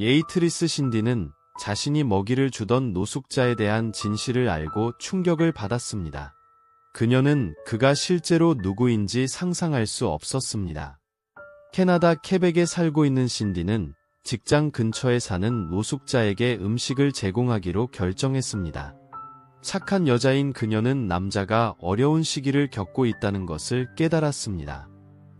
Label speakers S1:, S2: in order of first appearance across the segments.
S1: 예이트리스 신디는 자신이 먹이를 주던 노숙자에 대한 진실을 알고 충격을 받았습니다. 그녀는 그가 실제로 누구인지 상상할 수 없었습니다. 캐나다 퀘벡에 살고 있는 신디는 직장 근처에 사는 노숙자에게 음식을 제공하기로 결정했습니다. 착한 여자인 그녀는 남자가 어려운 시기를 겪고 있다는 것을 깨달았습니다.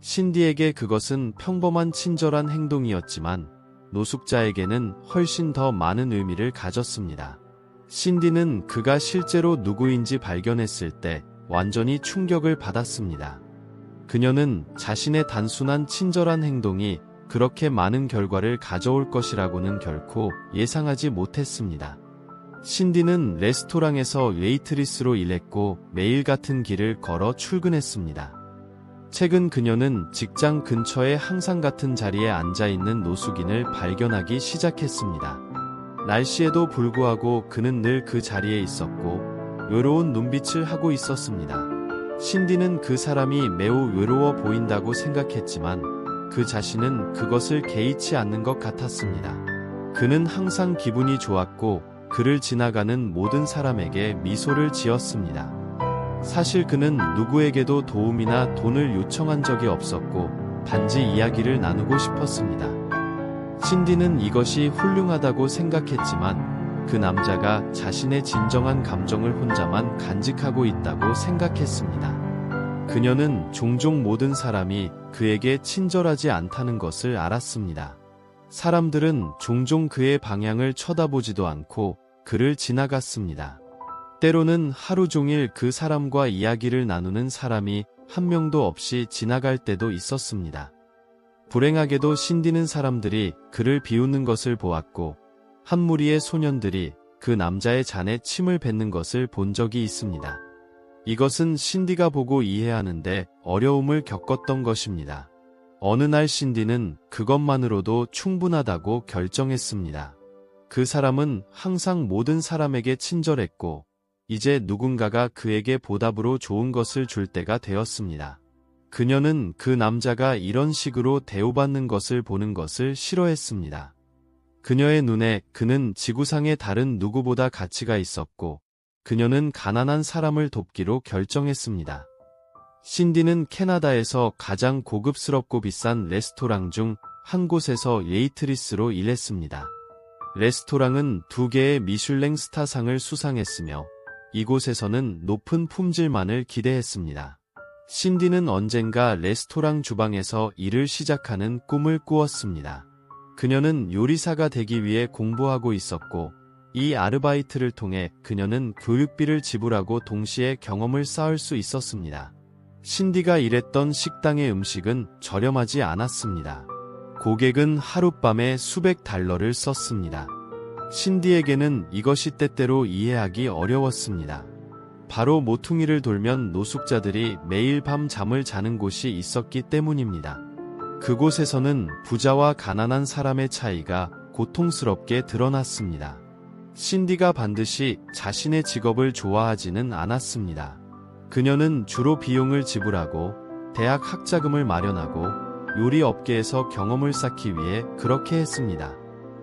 S1: 신디에게 그것은 평범한 친절한 행동이었지만 노숙자에게는 훨씬 더 많은 의미를 가졌습니다. 신디는 그가 실제로 누구인지 발견했을 때 완전히 충격을 받았습니다. 그녀는 자신의 단순한 친절한 행동이 그렇게 많은 결과를 가져올 것이라고는 결코 예상하지 못했습니다. 신디는 레스토랑에서 웨이트리스로 일했고 매일 같은 길을 걸어 출근했습니다. 최근 그녀는 직장 근처에 항상 같은 자리에 앉아있는 노숙인을 발견하기 시작했습니다. 날씨에도 불구하고 그는 늘 그 자리에 있었고 외로운 눈빛을 하고 있었습니다. 신디는 그 사람이 매우 외로워 보인다고 생각했지만 그 자신은 그것을 개의치 않는 것 같았습니다. 그는 항상 기분이 좋았고 그를 지나가는 모든 사람에게 미소를 지었습니다. 사실 그는 누구에게도 도움이나 돈을 요청한 적이 없었고 단지 이야기를 나누고 싶었습니다. 신디는 이것이 훌륭하다고 생각했지만 그 남자가 자신의 진정한 감정을 혼자만 간직하고 있다고 생각했습니다. 그녀는 종종 모든 사람이 그에게 친절하지 않다는 것을 알았습니다. 사람들은 종종 그의 방향을 쳐다보지도 않고 그를 지나갔습니다. 때로는 하루 종일 그 사람과 이야기를 나누는 사람이 한 명도 없이 지나갈 때도 있었습니다. 불행하게도 신디는 사람들이 그를 비웃는 것을 보았고 한 무리의 소년들이 그 남자의 잔에 침을 뱉는 것을 본 적이 있습니다. 이것은 신디가 보고 이해하는데 어려움을 겪었던 것입니다. 어느 날 신디는 그것만으로도 충분하다고 결정했습니다. 그 사람은 항상 모든 사람에게 친절했고 이제 누군가가 그에게 보답으로 좋은 것을 줄 때가 되었습니다. 그녀는 그 남자가 이런 식으로 대우받는 것을 보는 것을 싫어했습니다. 그녀의 눈에 그는 지구상의 다른 누구보다 가치가 있었고 그녀는 가난한 사람을 돕기로 결정했습니다. 신디는 캐나다에서 가장 고급스럽고 비싼 레스토랑 중 한 곳에서 웨이트리스로 일했습니다. 레스토랑은 2개의 미슐랭 스타상을 수상했으며 이곳에서는 높은 품질만을 기대했습니다. 신디는 언젠가 레스토랑 주방에서 일을 시작하는 꿈을 꾸었습니다. 그녀는 요리사가 되기 위해 공부하고 있었고 이 아르바이트를 통해 그녀는 교육비를 지불하고 동시에 경험을 쌓을 수 있었습니다. 신디가 일했던 식당의 음식은 저렴하지 않았습니다. 고객은 하룻밤에 수백 달러를 썼습니다. 신디에게는 이것이 때때로 이해하기 어려웠습니다. 바로 모퉁이를 돌면 노숙자들이 매일 밤 잠을 자는 곳이 있었기 때문입니다. 그곳에서는 부자와 가난한 사람의 차이가 고통스럽게 드러났습니다. 신디가 반드시 자신의 직업을 좋아하지는 않았습니다. 그녀는 주로 비용을 지불하고 대학 학자금을 마련하고 요리 업계에서 경험을 쌓기 위해 그렇게 했습니다.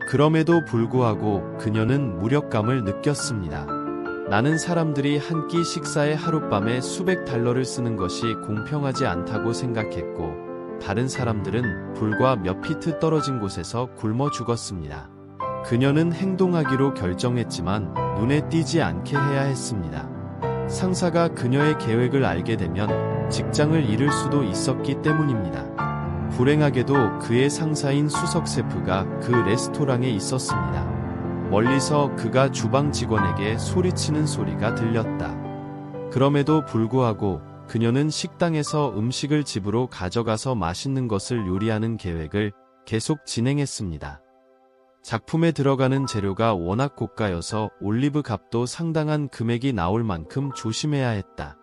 S1: 그럼에도 불구하고 그녀는 무력감을 느꼈습니다. 나는 사람들이 한 끼 식사에 하룻밤에 수백 달러를 쓰는 것이 공평하지 않다고 생각했고 다른 사람들은 불과 몇 피트 떨어진 곳에서 굶어 죽었습니다. 그녀는 행동하기로 결정했지만 눈에 띄지 않게 해야 했습니다. 상사가 그녀의 계획을 알게 되면 직장을 잃을 수도 있었기 때문입니다. 불행하게도 그의 상사인 수석 셰프가 그 레스토랑에 있었습니다. 멀리서 그가 주방 직원에게 소리치는 소리가 들렸다. 그럼에도 불구하고 그녀는 식당에서 음식을 집으로 가져가서 맛있는 것을 요리하는 계획을 계속 진행했습니다. 작품에 들어가는 재료가 워낙 고가여서 올리브 값도 상당한 금액이 나올 만큼 조심해야 했다.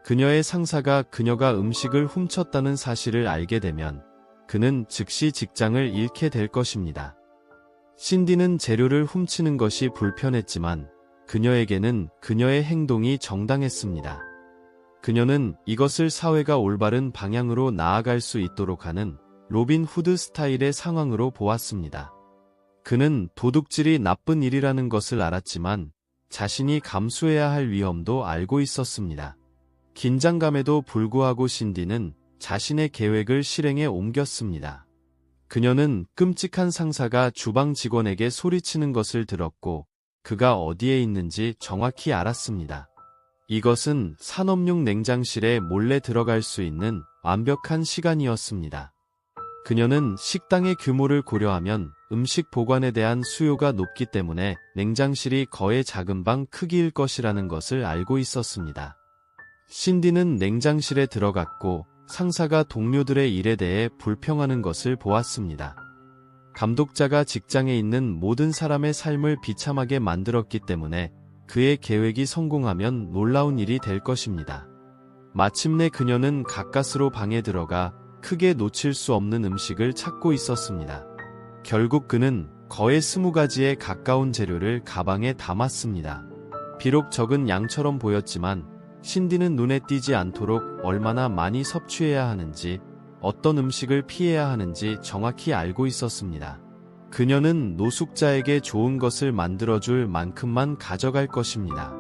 S1: 그녀의 상사가 그녀가 음식을 훔쳤다는 사실을 알게 되면 그는 즉시 직장을 잃게 될 것입니다. 신디는 재료를 훔치는 것이 불편했지만 그녀에게는 그녀의 행동이 정당했습니다. 그녀는 이것을 사회가 올바른 방향으로 나아갈 수 있도록 하는 로빈 후드 스타일의 상황으로 보았습니다. 그는 도둑질이 나쁜 일이라는 것을 알았지만 자신이 감수해야 할 위험도 알고 있었습니다. 긴장감에도 불구하고 신디는 자신의 계획을 실행에 옮겼습니다. 그녀는 끔찍한 상사가 주방 직원에게 소리치는 것을 들었고 그가 어디에 있는지 정확히 알았습니다. 이것은 산업용 냉장실에 몰래 들어갈 수 있는 완벽한 시간이었습니다. 그녀는 식당의 규모를 고려하면 음식 보관에 대한 수요가 높기 때문에 냉장실이 거의 작은 방 크기일 것이라는 것을 알고 있었습니다. 신디는 냉장실에 들어갔고 상사가 동료들의 일에 대해 불평하는 것을 보았습니다. 감독자가 직장에 있는 모든 사람의 삶을 비참하게 만들었기 때문에 그의 계획이 성공하면 놀라운 일이 될 것입니다. 마침내 그녀는 가까스로 방에 들어가 크게 놓칠 수 없는 음식을 찾고 있었습니다. 결국 그는 거의 20가지에 가까운 재료를 가방에 담았습니다. 비록 적은 양처럼 보였지만 신디는 눈에 띄지 않도록 얼마나 많이 섭취해야 하는지, 어떤 음식을 피해야 하는지 정확히 알고 있었습니다. 그녀는 노숙자에게 좋은 것을 만들어줄 만큼만 가져갈 것입니다.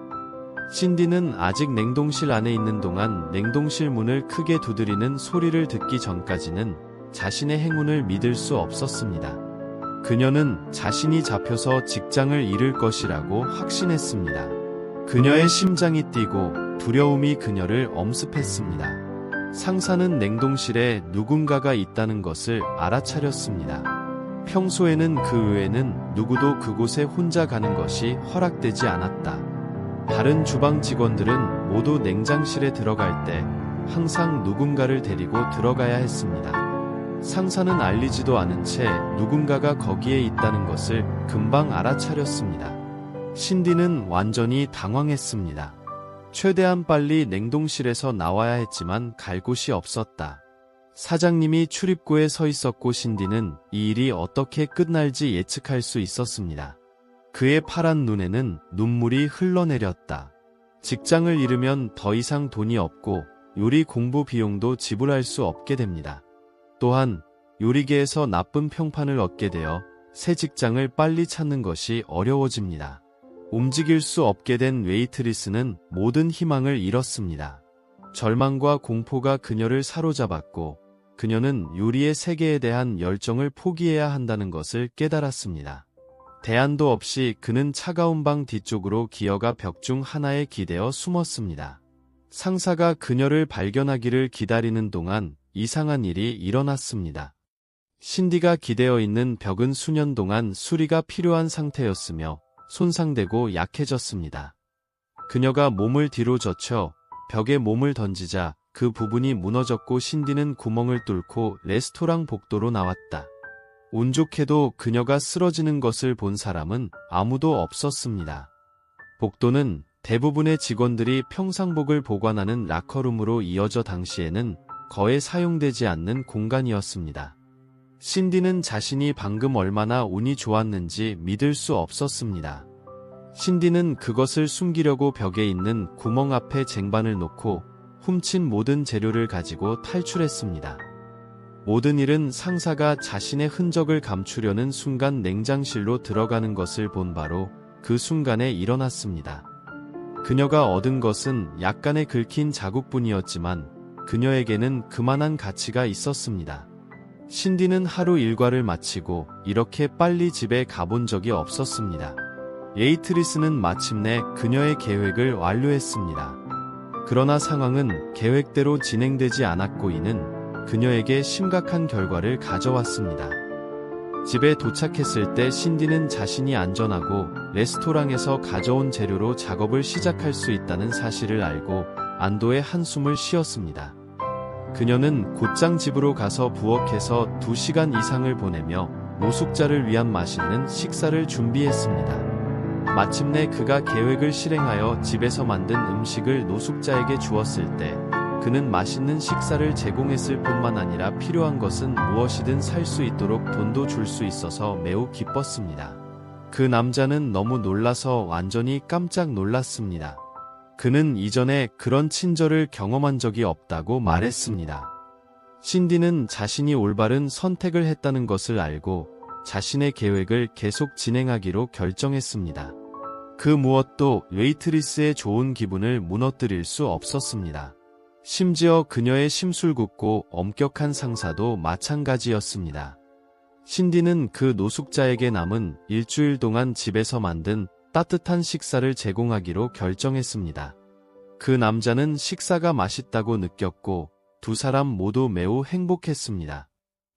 S1: 신디는 아직 냉동실 안에 있는 동안 냉동실 문을 크게 두드리는 소리를 듣기 전까지는 자신의 행운을 믿을 수 없었습니다. 그녀는 자신이 잡혀서 직장을 잃을 것이라고 확신했습니다. 그녀의 심장이 뛰고 두려움이 그녀를 엄습했습니다. 상사는 냉동실에 누군가가 있다는 것을 알아차렸습니다. 평소에는 그 외에는 누구도 그곳에 혼자 가는 것이 허락되지 않았다. 다른 주방 직원들은 모두 냉장실에 들어갈 때 항상 누군가를 데리고 들어가야 했습니다. 상사는 알리지도 않은 채 누군가가 거기에 있다는 것을 금방 알아차렸습니다. 신디는 완전히 당황했습니다. 최대한 빨리 냉동실에서 나와야 했지만 갈 곳이 없었다. 사장님이 출입구에 서 있었고 신디는 이 일이 어떻게 끝날지 예측할 수 있었습니다. 그의 파란 눈에는 눈물이 흘러내렸다. 직장을 잃으면 더 이상 돈이 없고 요리 공부 비용도 지불할 수 없게 됩니다. 또한 요리계에서 나쁜 평판을 얻게 되어 새 직장을 빨리 찾는 것이 어려워집니다. 움직일 수 없게 된 웨이트리스는 모든 희망을 잃었습니다. 절망과 공포가 그녀를 사로잡았고 그녀는 요리의 세계에 대한 열정을 포기해야 한다는 것을 깨달았습니다. 대안도 없이 그는 차가운 방 뒤쪽으로 기어가 벽 중 하나에 기대어 숨었습니다. 상사가 그녀를 발견하기를 기다리는 동안 이상한 일이 일어났습니다. 신디가 기대어 있는 벽은 수년 동안 수리가 필요한 상태였으며 손상되고 약해졌습니다. 그녀가 몸을 뒤로 젖혀 벽에 몸을 던지자 그 부분이 무너졌고 신디는 구멍을 뚫고 레스토랑 복도로 나왔다. 운 좋게도 그녀가 쓰러지는 것을 본 사람은 아무도 없었습니다. 복도는 대부분의 직원들이 평상복을 보관하는 라커룸으로 이어져 당시에는 거의 사용되지 않는 공간이었습니다. 신디는 자신이 방금 얼마나 운이 좋았는지 믿을 수 없었습니다. 신디는 그것을 숨기려고 벽에 있는 구멍 앞에 쟁반을 놓고 훔친 모든 재료를 가지고 탈출했습니다. 모든 일은 상사가 자신의 흔적을 감추려는 순간 냉장실로 들어가는 것을 본 바로 그 순간에 일어났습니다. 그녀가 얻은 것은 약간의 긁힌 자국뿐이었지만 그녀에게는 그만한 가치가 있었습니다. 신디는 하루 일과를 마치고 이렇게 빨리 집에 가본 적이 없었습니다. 웨이트리스는 마침내 그녀의 계획을 완료했습니다. 그러나 상황은 계획대로 진행되지 않았고 이는 그녀에게 심각한 결과를 가져왔습니다. 집에 도착했을 때 신디는 자신이 안전하고 레스토랑에서 가져온 재료로 작업을 시작할 수 있다는 사실을 알고 안도의 한숨을 쉬었습니다. 그녀는 곧장 집으로 가서 부엌에서 2시간 이상을 보내며 노숙자를 위한 맛있는 식사를 준비했습니다. 마침내 그가 계획을 실행하여 집에서 만든 음식을 노숙자에게 주었을 때 그는 맛있는 식사를 제공했을 뿐만 아니라 필요한 것은 무엇이든 살 수 있도록 돈도 줄 수 있어서 매우 기뻤습니다. 그 남자는 너무 놀라서 완전히 깜짝 놀랐습니다. 그는 이전에 그런 친절을 경험한 적이 없다고 말했습니다. 신디는 자신이 올바른 선택을 했다는 것을 알고 자신의 계획을 계속 진행하기로 결정했습니다. 그 무엇도 웨이트리스의 좋은 기분을 무너뜨릴 수 없었습니다. 심지어 그녀의 심술궂고 엄격한 상사도 마찬가지였습니다. 신디는 그 노숙자에게 남은 일주일 동안 집에서 만든 따뜻한 식사를 제공하기로 결정했습니다. 그 남자는 식사가 맛있다고 느꼈고 두 사람 모두 매우 행복했습니다.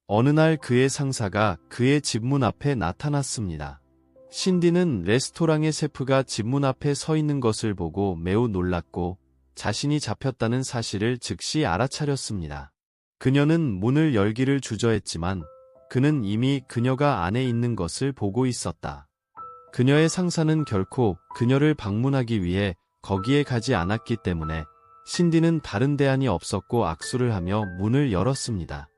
S1: 어느 날 그의 상사가 그의 집 문 앞에 나타났습니다. 신디는 레스토랑의 셰프가 집 문 앞에 서 있는 것을 보고 매우 놀랐고 자신이 잡혔다는 사실을 즉시 알아차렸습니다. 그녀는 문을 열기를 주저했지만 그는 이미 그녀가 안에 있는 것을 보고 있었다. 그녀의 상사는 결코 그녀를 방문하기 위해 거기에 가지 않았기 때문에 신디는 다른 대안이 없었고 악수를 하며 문을 열었습니다.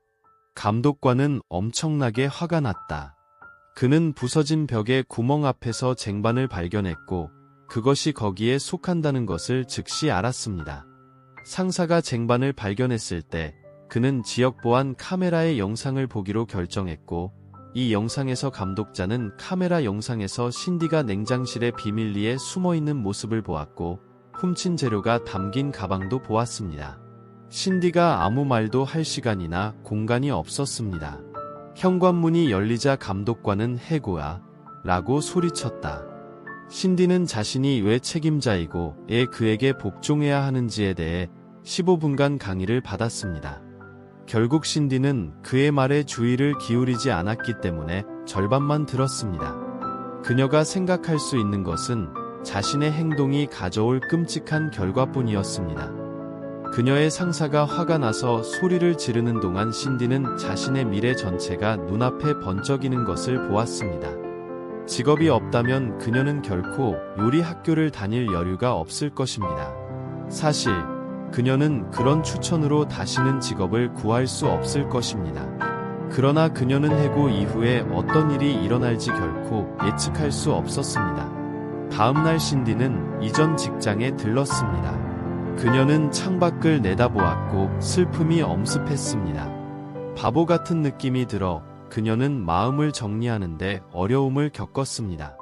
S1: 감독관은 엄청나게 화가 났다. 그는 부서진 벽의 구멍 앞에서 쟁반을 발견했고 그것이 거기에 속한다는 것을 즉시 알았습니다. 상사가 쟁반을 발견했을 때 그는 지역 보안 카메라의 영상을 보기로 결정했고 이 영상에서 감독자는 카메라 영상에서 신디가 냉장실의 비밀리에 숨어있는 모습을 보았고 훔친 재료가 담긴 가방도 보았습니다. 신디가 아무 말도 할 시간이나 공간이 없었습니다. 현관문이 열리자 감독관은 해고야 라고 소리쳤다. 신디는 자신이 왜 책임자이고 왜 그에게 복종해야 하는지에 대해 15분간 강의를 받았습니다. 결국 신디는 그의 말에 주의를 기울이지 않았기 때문에 절반만 들었습니다. 그녀가 생각할 수 있는 것은 자신의 행동이 가져올 끔찍한 결과뿐이었습니다. 그녀의 상사가 화가 나서 소리를 지르는 동안 신디는 자신의 미래 전체가 눈앞에 번쩍이는 것을 보았습니다. 직업이 없다면 그녀는 결코 요리 학교를 다닐 여유가 없을 것입니다. 사실 그녀는 그런 추천으로 다시는 직업을 구할 수 없을 것입니다. 그러나 그녀는 해고 이후에 어떤 일이 일어날지 결코 예측할 수 없었습니다. 다음날 신디는 이전 직장에 들렀습니다. 그녀는 창밖을 내다보았고 슬픔이 엄습했습니다. 바보 같은 느낌이 들어 그녀는 마음을 정리하는데 어려움을 겪었습니다.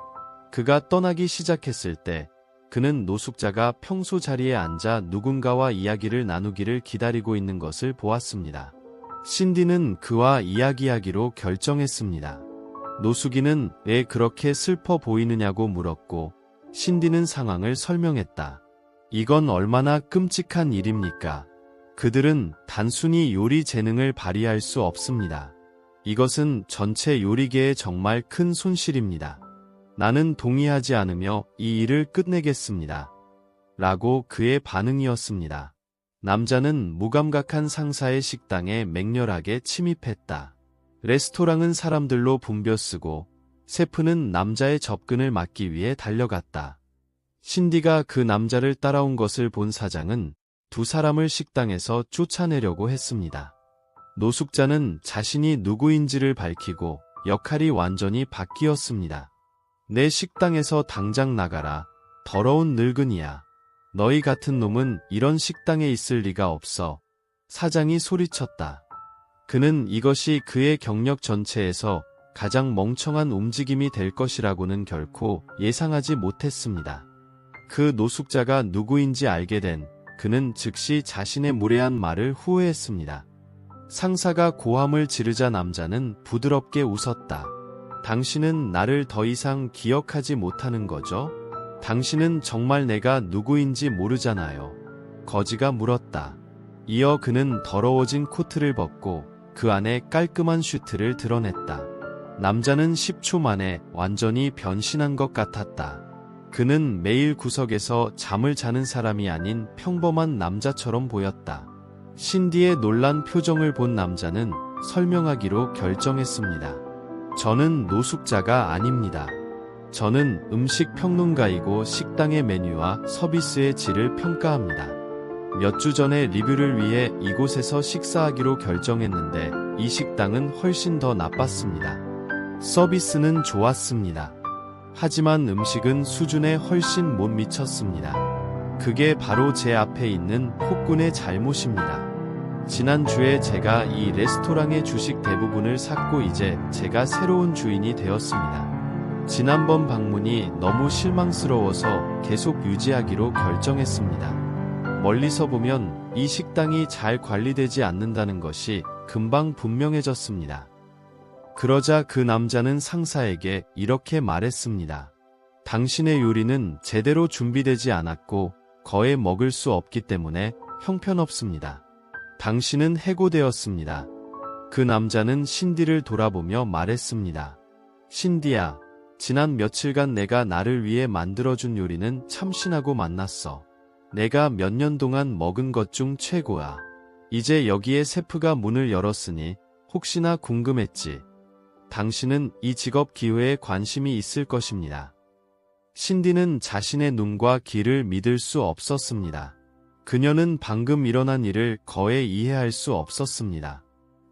S1: 그가 떠나기 시작했을 때 그는 노숙자가 평소 자리에 앉아 누군가와 이야기를 나누기를 기다리고 있는 것을 보았습니다. 신디는 그와 이야기하기로 결정했습니다. 노숙인은 왜 그렇게 슬퍼 보이느냐고 물었고 신디는 상황을 설명했다. 이건 얼마나 끔찍한 일입니까? 그들은 단순히 요리 재능을 발휘할 수 없습니다. 이것은 전체 요리계에 정말 큰 손실입니다. 나는 동의하지 않으며 이 일을 끝내겠습니다. 라고 그의 반응이었습니다. 남자는 무감각한 상사의 식당에 맹렬하게 침입했다. 레스토랑은 사람들로 붐벼쓰고 셰프는 남자의 접근을 막기 위해 달려갔다. 신디가 그 남자를 따라온 것을 본 사장은 두 사람을 식당에서 쫓아내려고 했습니다. 노숙자는 자신이 누구인지를 밝히고 역할이 완전히 바뀌었습니다. 내 식당에서 당장 나가라. 더러운 늙은이야. 너희 같은 놈은 이런 식당에 있을 리가 없어. 사장이 소리쳤다. 그는 이것이 그의 경력 전체에서 가장 멍청한 움직임이 될 것이라고는 결코 예상하지 못했습니다. 그 노숙자가 누구인지 알게 된 그는 즉시 자신의 무례한 말을 후회했습니다. 상사가 고함을 지르자 남자는 부드럽게 웃었다. 당신은 나를 더 이상 기억하지 못하는 거죠? 당신은 정말 내가 누구인지 모르잖아요. 거지가 물었다. 이어 그는 더러워진 코트를 벗고 그 안에 깔끔한 슈트를 드러냈다. 남자는 10초 만에 완전히 변신한 것 같았다. 그는 매일 구석에서 잠을 자는 사람이 아닌 평범한 남자처럼 보였다. 신디의 놀란 표정을 본 남자는 설명하기로 결정했습니다. 저는 노숙자가 아닙니다. 저는 음식 평론가이고 식당의 메뉴와 서비스의 질을 평가합니다. 몇 주 전에 리뷰를 위해 이곳에서 식사하기로 결정했는데 이 식당은 훨씬 더 나빴습니다. 서비스는 좋았습니다. 하지만 음식은 수준에 훨씬 못 미쳤습니다. 그게 바로 제 앞에 있는 폭군의 잘못입니다. 지난주에 제가 이 레스토랑의 주식 대부분을 샀고 이제 제가 새로운 주인이 되었습니다. 지난번 방문이 너무 실망스러워서 계속 유지하기로 결정했습니다. 멀리서 보면 이 식당이 잘 관리되지 않는다는 것이 금방 분명해졌습니다. 그러자 그 남자는 상사에게 이렇게 말했습니다. 당신의 요리는 제대로 준비되지 않았고 거의 먹을 수 없기 때문에 형편없습니다. 당신은 해고되었습니다. 그 남자는 신디를 돌아보며 말했습니다. 신디야, 지난 며칠간 내가 나를 위해 만들어준 요리는 참신하고 맛났어. 내가 몇 년 동안 먹은 것 중 최고야. 이제 여기에 셰프가 문을 열었으니 혹시나 궁금했지. 당신은 이 직업 기회에 관심이 있을 것입니다. 신디는 자신의 눈과 귀를 믿을 수 없었습니다. 그녀는 방금 일어난 일을 거의 이해할 수 없었습니다.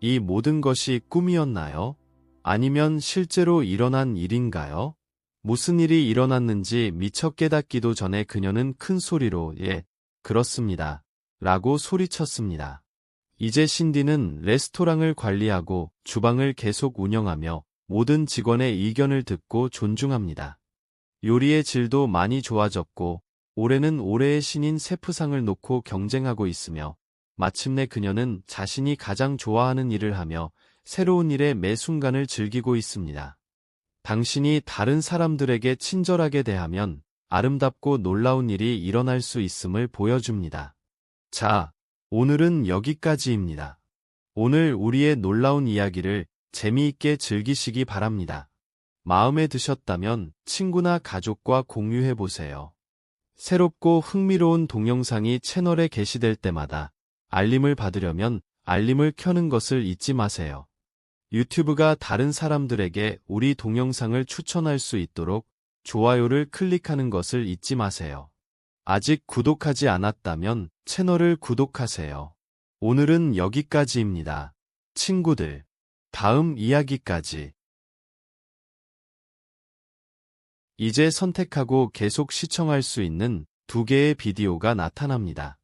S1: 이 모든 것이 꿈이었나요? 아니면 실제로 일어난 일인가요? 무슨 일이 일어났는지 미처 깨닫기도 전에 그녀는 큰 소리로 예, 그렇습니다. 라고 소리쳤습니다. 이제 신디는 레스토랑을 관리하고 주방을 계속 운영하며 모든 직원의 의견을 듣고 존중합니다. 요리의 질도 많이 좋아졌고 올해는 올해의 신인 셰프상을 놓고 경쟁하고 있으며 마침내 그녀는 자신이 가장 좋아하는 일을 하며 새로운 일의 매 순간을 즐기고 있습니다. 당신이 다른 사람들에게 친절하게 대하면 아름답고 놀라운 일이 일어날 수 있음을 보여줍니다. 자, 오늘은 여기까지입니다. 오늘 우리의 놀라운 이야기를 재미있게 즐기시기 바랍니다. 마음에 드셨다면 친구나 가족과 공유해보세요. 새롭고 흥미로운 동영상이 채널에 게시될 때마다 알림을 받으려면 알림을 켜는 것을 잊지 마세요. 유튜브가 다른 사람들에게 우리 동영상을 추천할 수 있도록 좋아요를 클릭하는 것을 잊지 마세요. 아직 구독하지 않았다면 채널을 구독하세요. 오늘은 여기까지입니다. 친구들, 다음 이야기까지. 이제 선택하고 계속 시청할 수 있는 두 개의 비디오가 나타납니다.